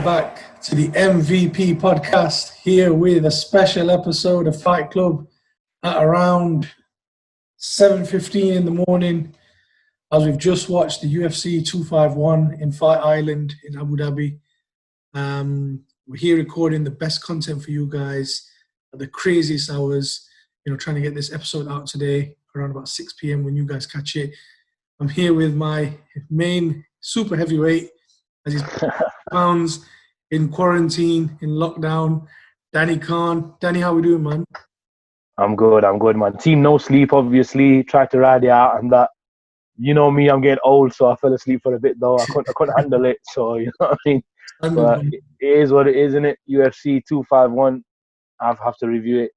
back to the MVP podcast here with a special episode of Fight Club at around 7:15 in the morning, as we've just watched the UFC 251 in Fight Island in Abu Dhabi. We're here recording the best content for you guys at the craziest hours, trying to get this episode out today around about 6 p.m. when you guys catch it. I'm here with my main super heavyweight, as he's pounds in quarantine, in lockdown, Danny Khan. Danny, how we doing, man? I'm good, man. Team no sleep, obviously. Tried to ride it out and that. You know me, I'm getting old, so I fell asleep for a bit though. I couldn't handle it, so you know what I mean? But it is what it is, isn't it? UFC 251, I have to review it.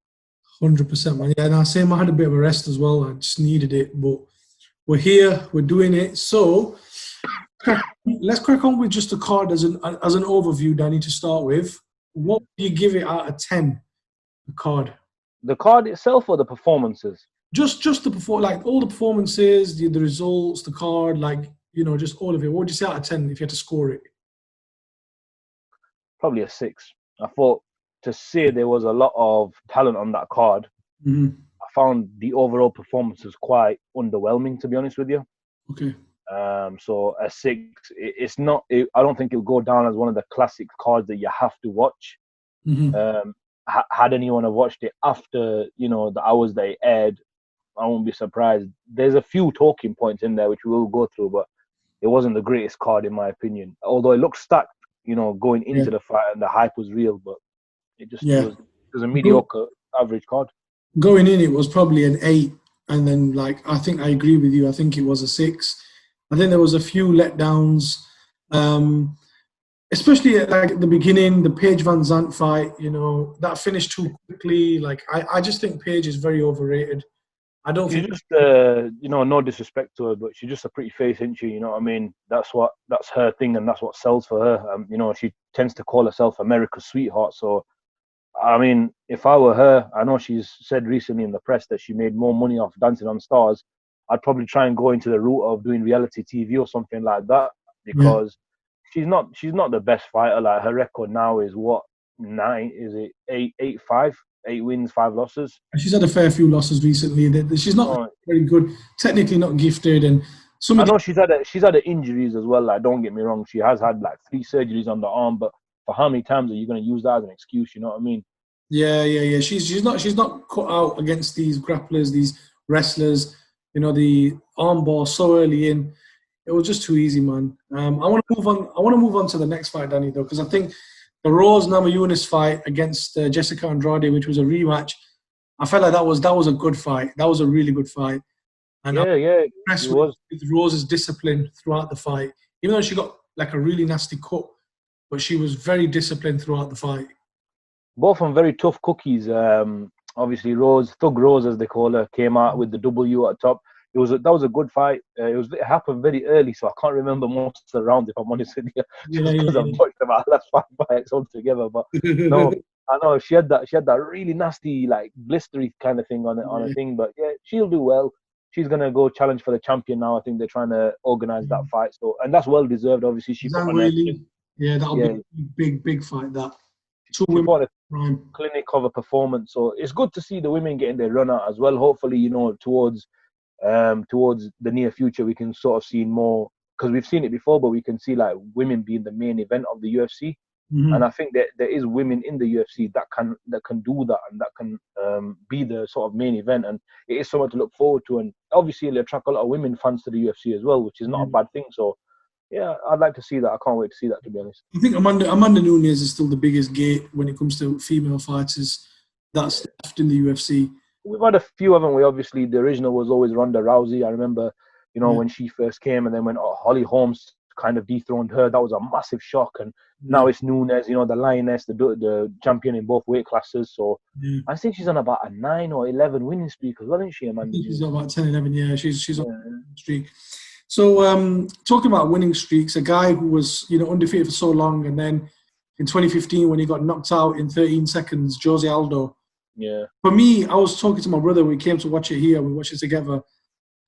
100%, man. Yeah, and I same. I had a bit of a rest as well. I just needed it, but we're here, we're doing it. So let's crack on with just the card as an overview, Danny, to start with. What do you give it out of 10, the card? The card itself or the performances? Just the all the performances, the results, the card, just all of it. What would you say out of 10 if you had to score it? Probably a 6. I thought to say there was a lot of talent on that card. Mm-hmm. I found the overall performances quite underwhelming, to be honest with you. Okay. So a 6. It's not. I don't think it'll go down as one of the classic cards that you have to watch. Mm-hmm. Had anyone have watched it after the hours that it aired, I won't be surprised. There's a few talking points in there which we will go through, but it wasn't the greatest card in my opinion. Although it looked stacked, going into the fight and the hype was real, but it just was a mediocre average card. Going in, it was probably an 8, and then I think I agree with you. I think it was a 6. I think there was a few letdowns, especially at the beginning, the Paige Van Zandt fight. That finished too quickly. I just think Paige is very overrated. I don't think. Just, no disrespect to her, but she's just a pretty face, isn't she? You know what I mean? That's her thing, and that's what sells for her. She tends to call herself America's sweetheart. So, I mean, if I were her, I know she's said recently in the press that she made more money off Dancing on Stars. I'd probably try and go into the route of doing reality TV or something like that, because she's not the best fighter. Like, her record now is what, 9? Is it 8-5? 8 wins, 5 losses. She's had a fair few losses recently. She's not very good, technically not gifted, and I know she's had injuries as well. Like, don't get me wrong, she has had 3 surgeries on the arm, but for how many times are you going to use that as an excuse? You know what I mean? Yeah. She's not cut out against these grapplers, these wrestlers. The arm bar so early in, it was just too easy, man. I want to move on to the next fight, Danny, though, because I think the Rose Namajunas fight against Jessica Andrade, which was a rematch, I felt like that was a good fight. That was a really good fight. And I'm impressed with Rose's discipline throughout the fight. Even though she got a really nasty cut, but she was very disciplined throughout the fight. Both of them very tough cookies. Obviously, Thug Rose, as they call her, came out with the W at the top. That was a good fight. It happened very early, so I can't remember most of the rounds, if I'm honest with you, because I've watched about the last 5 fights altogether. But no, I know she had that really nasty, blistery kind of thing on a thing. But yeah, she'll do well. She's gonna go challenge for the champion now. I think they're trying to organize that fight, and that's well deserved. Obviously, that'll be a big fight. That she fought a clinic of a performance, so it's good to see the women getting their run out as well. Hopefully, towards the near future, we can sort of see more, because we've seen it before, but we can see women being the main event of the UFC. Mm-hmm. And I think that there is women in the UFC that can do that, and that can be the sort of main event, and it is something to look forward to. And obviously, it'll attract a lot of women fans to the UFC as well, which is not a bad thing. So yeah, I'd like to see that. I can't wait to see that, to be honest. I think Amanda Nunes is still the biggest gate when it comes to female fighters that's left in the UFC. We've had a few, haven't we? Obviously, the original was always Ronda Rousey. I remember, when she first came, and then when Holly Holmes kind of dethroned her, that was a massive shock. And now it's Nunes, the lioness, the champion in both weight classes. So I think she's on about a 9 or 11 winning streak as well, isn't she, Amanda? She's on about 10, 11. Yeah, she's on a streak. So talking about winning streaks, a guy who was undefeated for so long, and then in 2015 when he got knocked out in 13 seconds, Josie Aldo. Yeah. For me, I was talking to my brother. We came to watch it here. We watched it together.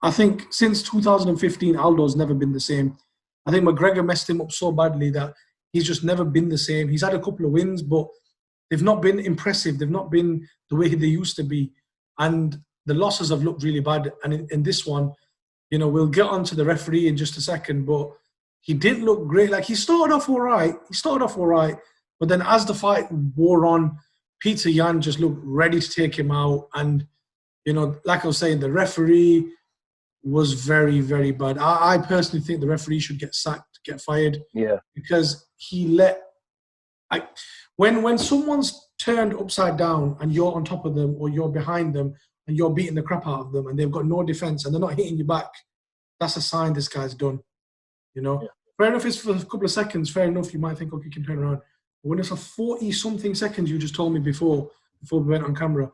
I think since 2015, Aldo's never been the same. I think McGregor messed him up so badly that he's just never been the same. He's had a couple of wins, but they've not been impressive. They've not been the way they used to be. And the losses have looked really bad. And in this one, we'll get on to the referee in just a second, but he didn't look great. Like, he started off all right. But then as the fight wore on, Peter Yan just looked ready to take him out. And, like I was saying, the referee was very, very bad. I personally think the referee should get sacked, get fired. Yeah. Because he let... When someone's turned upside down and you're on top of them or you're behind them and you're beating the crap out of them and they've got no defense and they're not hitting you back, that's a sign this guy's done. Yeah. Fair enough, it's for a couple of seconds. Fair enough, you might think, okay, you can turn around. But when it's a 40-something seconds, you just told me before we went on camera,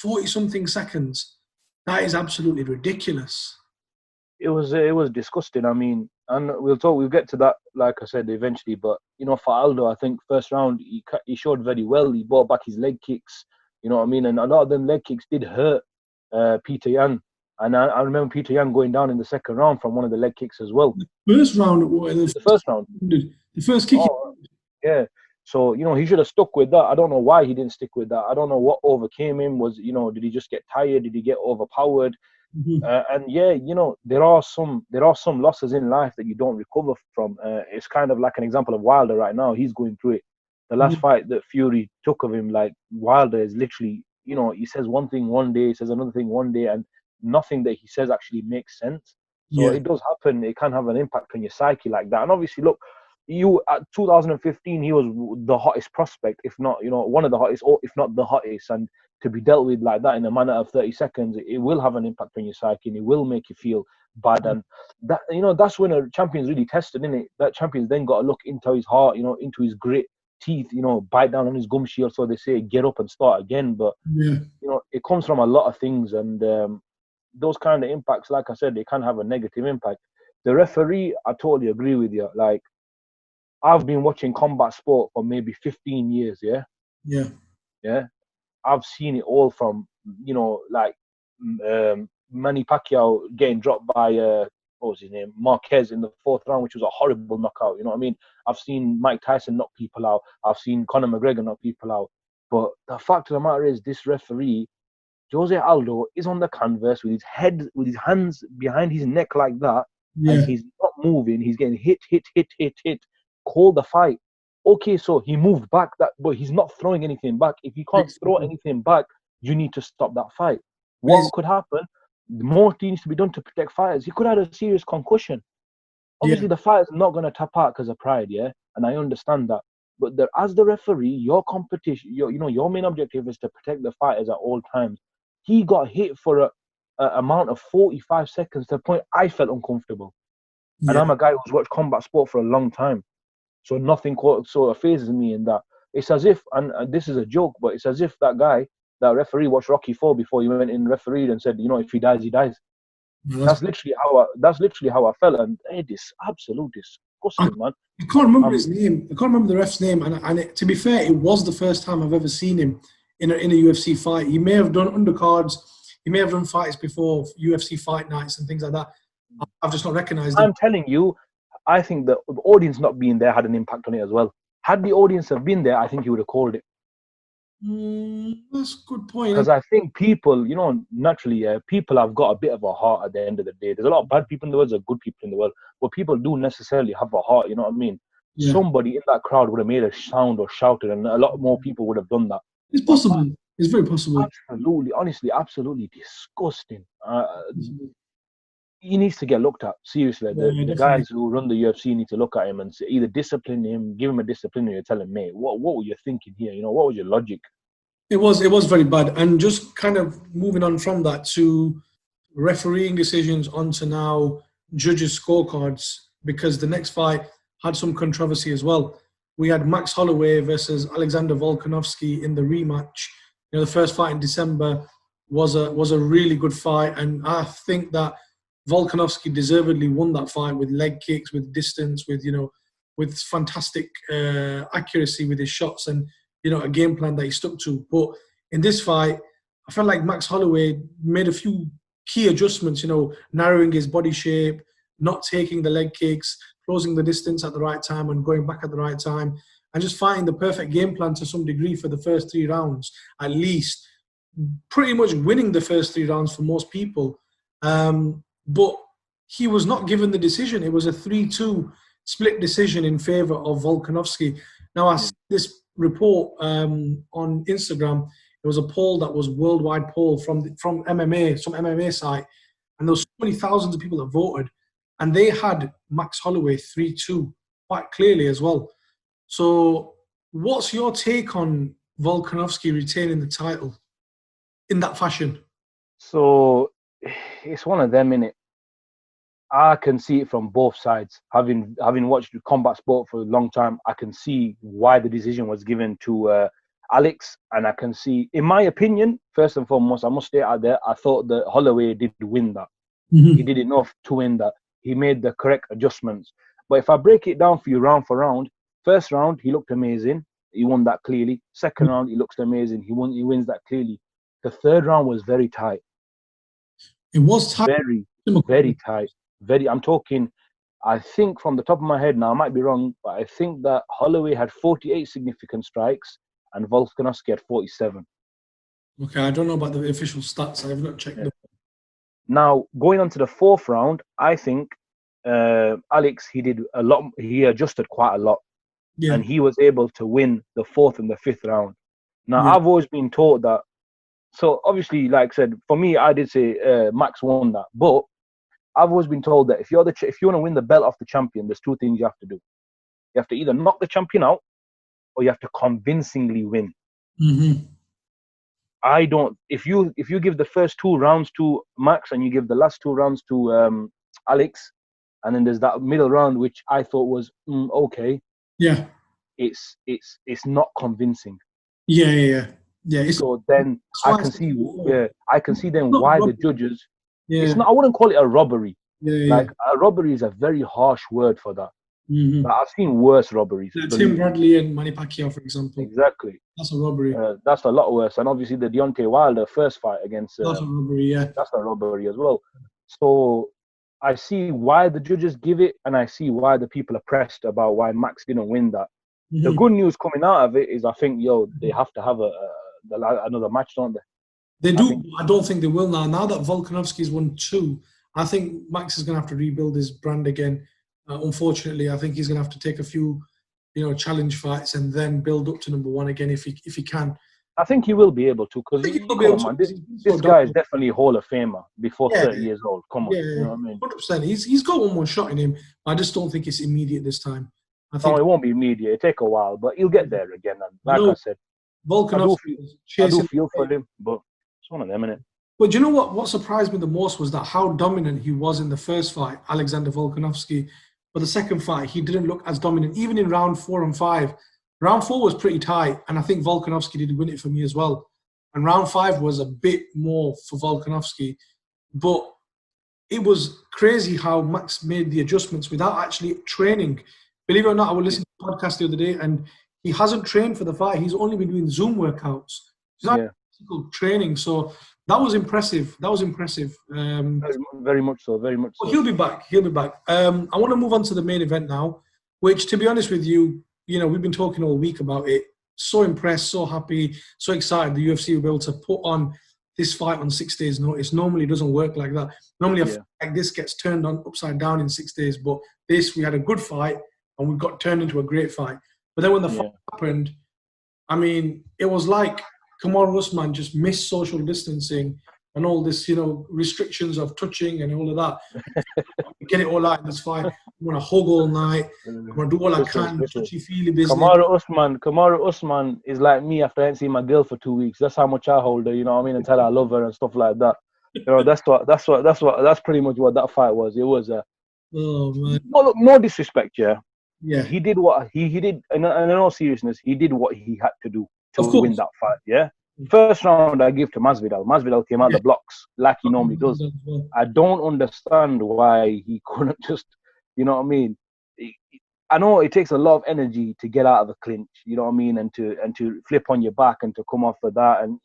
40-something seconds, that is absolutely ridiculous. It was disgusting. I mean, and we'll get to that, like I said, eventually. But for Aldo, I think first round he showed very well. He brought back his leg kicks. You know what I mean? And a lot of them leg kicks did hurt Peter Yan. And I remember Peter Yan going down in the second round from one of the leg kicks as well. The first round. The first kick. Oh, yeah. So, he should have stuck with that. I don't know why he didn't stick with that. I don't know what overcame him. Did he just get tired? Did he get overpowered? Mm-hmm. And yeah, there are some losses in life that you don't recover from. It's kind of like an example of Wilder right now. He's going through it. The last fight that Fury took of him, like, Wilder is literally, he says one thing one day, he says another thing one day, and nothing that he says actually makes sense. So it does happen. It can have an impact on your psyche like that. And obviously, look, at 2015, he was the hottest prospect, if not, one of the hottest, or if not the hottest. And to be dealt with like that in a manner of 30 seconds, it will have an impact on your psyche, and it will make you feel bad. And that, that's when a champion's really tested, isn't it? That champion's then got to look into his heart, into his grit teeth, bite down on his gum shield, so they say, get up and start again. But it comes from a lot of things, and those kind of impacts, like I said, they can have a negative impact. The referee, I totally agree with you. Like, I've been watching combat sport for maybe 15 years, yeah. I've seen it all from, Manny Pacquiao getting dropped by, what was his name, Marquez in the fourth round, which was a horrible knockout, you know what I mean? I've seen Mike Tyson knock people out. I've seen Conor McGregor knock people out. But the fact of the matter is, this referee, Josie Aldo, is on the canvas with his hands behind his neck like that, and he's not moving. He's getting hit. Call the fight. Okay, so he moved back, but he's not throwing anything back. If you can't throw anything back, you need to stop that fight. What could happen? More needs to be done to protect fighters. He could have had a serious concussion. Obviously, the fighter's not going to tap out because of pride, and I understand that. But as the referee, your competition, your main objective is to protect the fighters at all times. He got hit for a amount of 45 seconds to the point I felt uncomfortable. And I'm a guy who's watched combat sport for a long time. So nothing sort of phases me in that. It's as if, and this is a joke, but it's as if that referee watched Rocky IV before he went in refereed and said, if he dies, he dies. That's literally how I felt, and it is absolutely disgusting, man. I can't remember his name. I can't remember the ref's name, and to be fair, it was the first time I've ever seen him in a UFC fight. He may have done undercards, he may have done fights before, UFC fight nights and things like that. I've just not recognised him. I'm telling you, I think the audience not being there had an impact on it as well. Had the audience have been there, I think he would have called it. That's a good point. Because I think people, naturally, people have got a bit of a heart at the end of the day. There's a lot of bad people in the world, there's good people in the world, but people do necessarily have a heart, you know what I mean? Yeah. Somebody in that crowd would have made a sound or shouted, and a lot more people would have done that. It's possible. It's very possible. Absolutely, honestly, absolutely disgusting. He needs to get looked at, seriously. The guys who run the UFC need to look at him and either discipline him, give him a discipline, or you tell him, mate, what were you thinking here? What was your logic? It was very bad. And just kind of moving on from that to refereeing decisions onto now judges' scorecards, because the next fight had some controversy as well. We had Max Holloway versus Alexander Volkov Ski in the rematch. The first fight in December was a really good fight, and I think that Volkanovski deservedly won that fight with leg kicks, with distance, with fantastic accuracy with his shots, and a game plan that he stuck to. But in this fight, I felt like Max Holloway made a few key adjustments. Narrowing his body shape, not taking the leg kicks, closing the distance at the right time and going back at the right time, and just finding the perfect game plan to some degree for the first 3 rounds, at least. Pretty much winning the first 3 rounds for most people. But he was not given the decision. It was a 3-2 split decision in favor of Volkanovski. Now, I see this report on Instagram. It was a poll that was worldwide poll from MMA, some MMA site, and there was so many thousands of people that voted, and they had Max Holloway 3-2 quite clearly as well. So, what's your take on Volkanovski retaining the title in that fashion? So, it's one of them, innit? I can see it from both sides. Having watched combat sport for a long time, I can see why the decision was given to Alex, and I can see, in my opinion, first and foremost, I must stay out there, I thought that Holloway did win that. He did enough to win that. He made the correct adjustments. But if I break it down for you round for round, first round, he looked amazing. He won that clearly. Second round, he looks amazing. He wins that clearly. The third round was very tight. It was tight. Very tight. I'm talking, I think from the top of my head now, I might be wrong, but I think that Holloway had 48 significant strikes and Volkanovski had 47. Okay, I don't know about the official stats. I have not checked them. Now, going on to the fourth round, I think Alex, he did a lot. He adjusted quite a lot. Yeah. And he was able to win the fourth and the fifth round. Now, I've always been taught that. So, obviously, like I said, for me, I did say Max won that. But I've always been told that if you want to win the belt off the champion, there's 2 things you have to do. You have to either knock the champion out or you have to convincingly win. I don't. If you give the first 2 rounds to Max and you give the last 2 rounds to Alex, and then there's that middle round which I thought was okay. Yeah. It's not convincing. Yeah. So then I can see then why the judges. Yeah. It's not. I wouldn't call it a robbery. Like a robbery is a very harsh word for that. Like, I've seen worse robberies. Tim Bradley and Manny Pacquiao, for example. Exactly. That's a robbery. That's a lot worse. And obviously the Deontay Wilder first fight against. That's a robbery. Yeah. That's a robbery as well. So I see why the judges give it, and I see why the people are pressed about why Max didn't win that. The good news coming out of it is, I think, they have to have another match, don't they? They do. I don't think they will now. Now that Volkanovski's won 2, I think Max is going to have to rebuild his brand again. Unfortunately, I think he's going to have to take a few, challenge fights and then build up to number 1 again if he can. I think he will be able to, because this guy is definitely a Hall of Famer before 30 years old. Come on, you know what I mean? 100%. He's got one more shot in him. I just don't think it's immediate this time. I think it won't be immediate. It'll take a while, but he'll get there again. And like I said, Volkanovski I do feel for him, but it's one of them, innit? But you know what? What surprised me the most was that how dominant he was in the first fight, Alexander Volkanovski. But the second fight, he didn't look as dominant, even in round 4 and 5. Round 4 was pretty tight, and I think Volkanovski did win it for me as well. And round 5 was a bit more for Volkanovski. But it was crazy how Max made the adjustments without actually training. Believe it or not, I was listening to a podcast the other day, and he hasn't trained for the fight. He's only been doing Zoom workouts. He's not training. So that was impressive. Very much so. Very much so. Well, he'll be back. I want to move on to the main event now, which, to be honest with you, we've been talking all week about it. So impressed, so happy, so excited the UFC will be able to put on this fight on 6 days' notice. Normally, it doesn't work like that. Normally, a fight like this gets turned on upside down in 6 days. But we had a good fight, and we got turned into a great fight. But then when the fight happened, I mean, it was like Kamaru Usman just missed social distancing and all this, restrictions of touching and all of that. Get it all out in this fight. I want to hug all night. I want to do all I can. Touchy-feely business. Kamaru Usman is like me after I ain't seen my girl for 2 weeks. That's how much I hold her, you know what I mean? And tell her I love her and stuff like that. That's pretty much what that fight was. It was oh man. Look, no disrespect, yeah. He did what he did, and in all seriousness, he did what he had to do to win that fight, yeah? First round, I give to Masvidal. Masvidal came out the blocks like he normally does. I don't understand why he couldn't just, you know what I mean? I know it takes a lot of energy to get out of a clinch, you know what I mean, and to flip on your back and to come off of that. And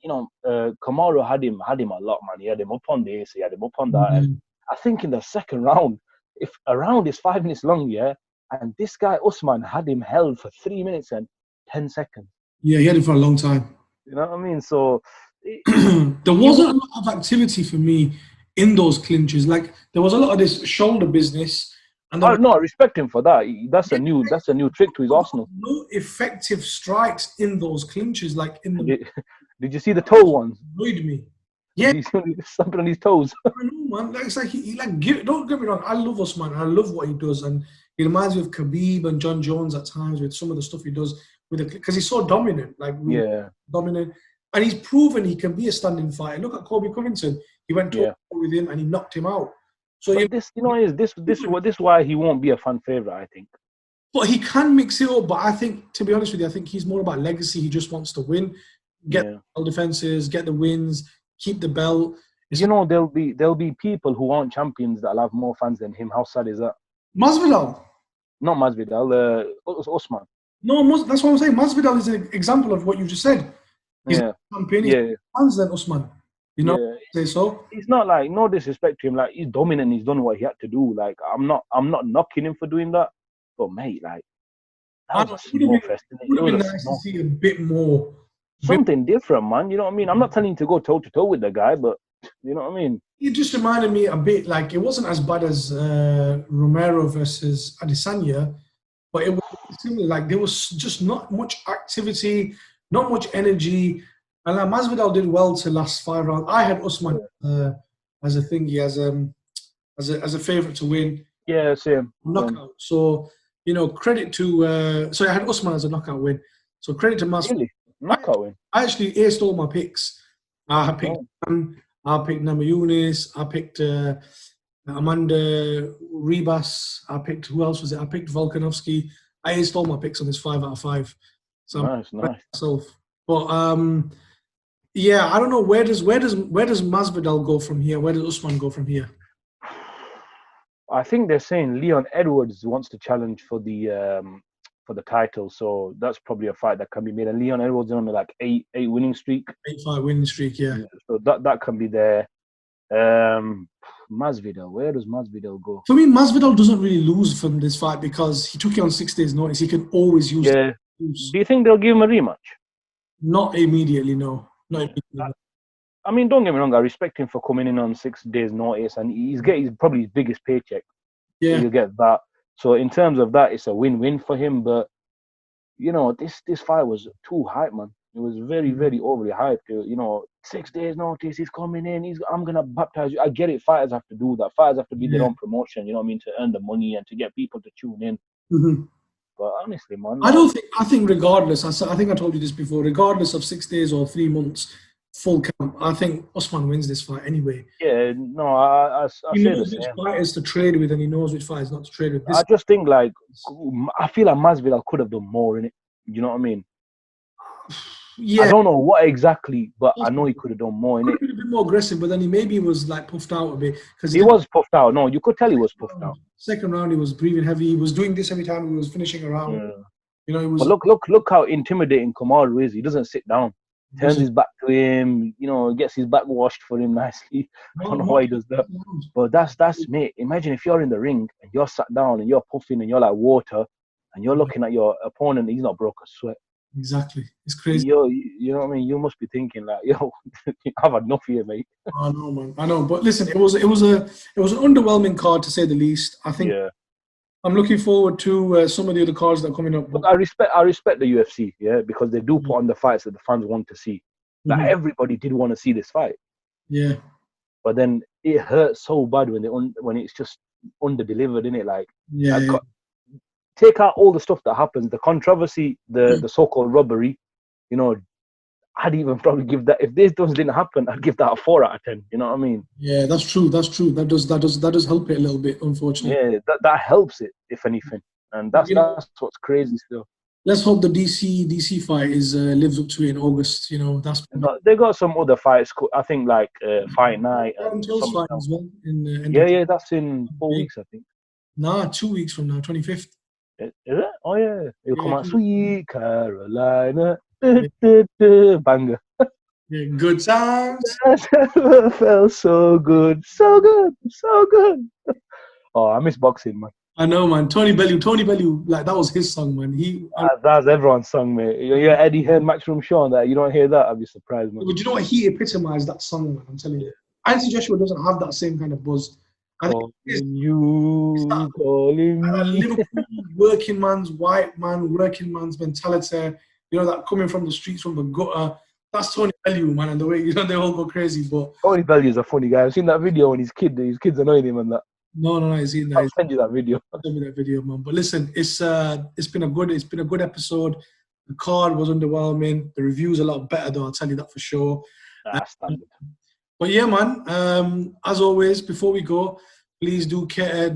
Kamaru had him a lot, man. He had him up on this, he had him up on that. And I think in the second round, if a round is 5 minutes long, yeah, And this guy, Usman, had him held for 3 minutes and 10 seconds. Yeah, he had it for a long time. You know what I mean? So there wasn't a lot of activity for me in those clinches. Like there was a lot of this shoulder business. And no, I respect him for that. That's a new trick to his arsenal. No effective strikes in those clinches, like in the. Did you see the toe ones? Annoyed me. Yeah, he's stomping on his toes. I know, man. Like, it's like he like don't get me wrong. I love Usman. I love what he does, and he reminds me of Khabib and John Jones at times with some of the stuff he does with because he's so dominant. Like dominant, and he's proven he can be a standing fighter. Look at Kobe Covington. He went to with him and he knocked him out. So this is why he won't be a fan favorite, I think. But he can mix it up. But I think, to be honest with you, I think he's more about legacy. He just wants to win, get defenses, get the wins, keep the belt. There'll be people who aren't champions that'll have more fans than him. How sad is that? Masvidal. Not Masvidal. Usman. No, that's what I'm saying. Masvidal is an example of what you just said. He's a champion. He's fans than Usman. You know, say so. It's not like no disrespect to him. Like he's dominant. He's done what he had to do. Like I'm not knocking him for doing that. But mate, like that was a small fest. It would have been nice to see a bit more. Something different, man. You know what I mean? I'm not telling you to go toe to toe with the guy, but you know what I mean? It just reminded me a bit like it wasn't as bad as Romero versus Adesanya, but it was similar. Like there was just not much activity, not much energy. And like Masvidal did well to last 5 rounds. I had Usman as a thingy, as a favorite to win. Yeah, same. Knockout. So, credit to so I had Usman as a knockout win. So credit to Masvidal. Really? Knockout win. I actually aced all my picks. I picked Namajunas, I picked Amanda Ribas, I picked who else was it? I picked Volkanovski. I aced all my picks on this 5 out of 5. So nice. Myself. But I don't know where does Masvidal go from here? Where does Usman go from here? I think they're saying Leon Edwards wants to challenge for the title, so that's probably a fight that can be made. And Leon Edwards is on like 8 winning streak. 8-5 winning streak, yeah. So that can be there. Masvidal, where does Masvidal go? For me, Masvidal doesn't really lose from this fight because he took it on 6 days' notice. He can always use it. Do you think they'll give him a rematch? Not immediately, no. Not immediately. I mean, don't get me wrong. I respect him for coming in on 6 days' notice, and he's getting probably his biggest paycheck. Yeah, you get that. So in terms of that, it's a win-win for him. But this fight was too hype, man. It was very, very overly hyped. 6 days' notice, he's coming in. I'm gonna baptize you. I get it. Fighters have to do that. Fighters have to be their own promotion. You know what I mean? To earn the money and to get people to tune in. Mm-hmm. But honestly, man, I think regardless, I think I told you this before. Regardless of 6 days or 3 months, full camp, I think Usman wins this fight anyway. Yeah, no, I he knows which fighters to trade with, and he knows which fighters not to trade with. I just think I feel like Masvidal could have done more in it. You know what I mean? Yeah. I don't know what exactly, but I know he could have done more in it. He could have been more aggressive, but then he maybe was like puffed out a bit because he was puffed out. No, you could tell he was puffed out. Second round, he was breathing heavy. He was doing this every time he was finishing a round. Yeah. He was. But look how intimidating Kamaru is. He doesn't sit down. Turns his back to him. Gets his back washed for him nicely. I don't know why he does that. But that's mate. Imagine if you're in the ring and you're sat down and you're puffing and you're like water, and you're looking at your opponent. He's not broke a sweat. Exactly. It's crazy. You know what I mean? You must be thinking like, I've had enough here, mate. I know, man. I know. But listen, it was an underwhelming card to say the least. I think I'm looking forward to some of the other cards that are coming up. But I respect the UFC, because they do put on the fights that the fans want to see. Like everybody did want to see this fight. Yeah. But then it hurts so bad when it's just under-delivered, innit? Like, take out all the stuff that happens, the controversy, the so-called robbery, I'd even probably give that, if these things didn't happen, I'd give that a 4 out of 10. You know what I mean? Yeah, that's true. That does help it a little bit, unfortunately. Yeah, that helps it, if anything. And that's what's crazy still. Let's hope the DC fight lives up to it in August. They got some other fights. I think like Fight Night. And fight as well. That's in 4 weeks, I think. Nah, 2 weeks from now, 25th. Is it? Oh yeah, it'll come out. Sweet Carolina, banger. Yeah, good times. Felt so good. Oh, I miss boxing, man. I know, man. Tony Bellew, like that was his song, man. That's everyone's song, mate. You're Eddie Hearn, Matchroom Sean. That you don't hear that, I'd be surprised, man. But you know what? He epitomized that song, man. I'm telling you. Anthony Joshua doesn't have that same kind of buzz. I think Calling me. Liverpool working man's, white man, working man's mentality. You know, that coming from the streets, from the gutter. That's Tony Bellew, man, and the way they all go crazy. But Tony Bellew's a funny guy. I've seen that video when his kids annoying him and that. No, he's in I'll that. send you that video. Send me that video, man. But listen, it's been a good episode. The card was underwhelming. The review's a lot better, though. I'll tell you that for sure. Standard. But yeah, man. As always, before we go, please do care.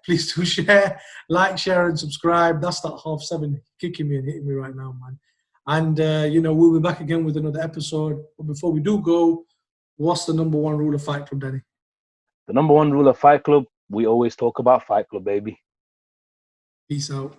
Please do share, like, share, and subscribe. That's that 7:30 kicking me and hitting me right now, man. And we'll be back again with another episode. But before we do go, what's the number one rule of Fight Club, Danny? The number one rule of Fight Club: we always talk about Fight Club, baby. Peace out.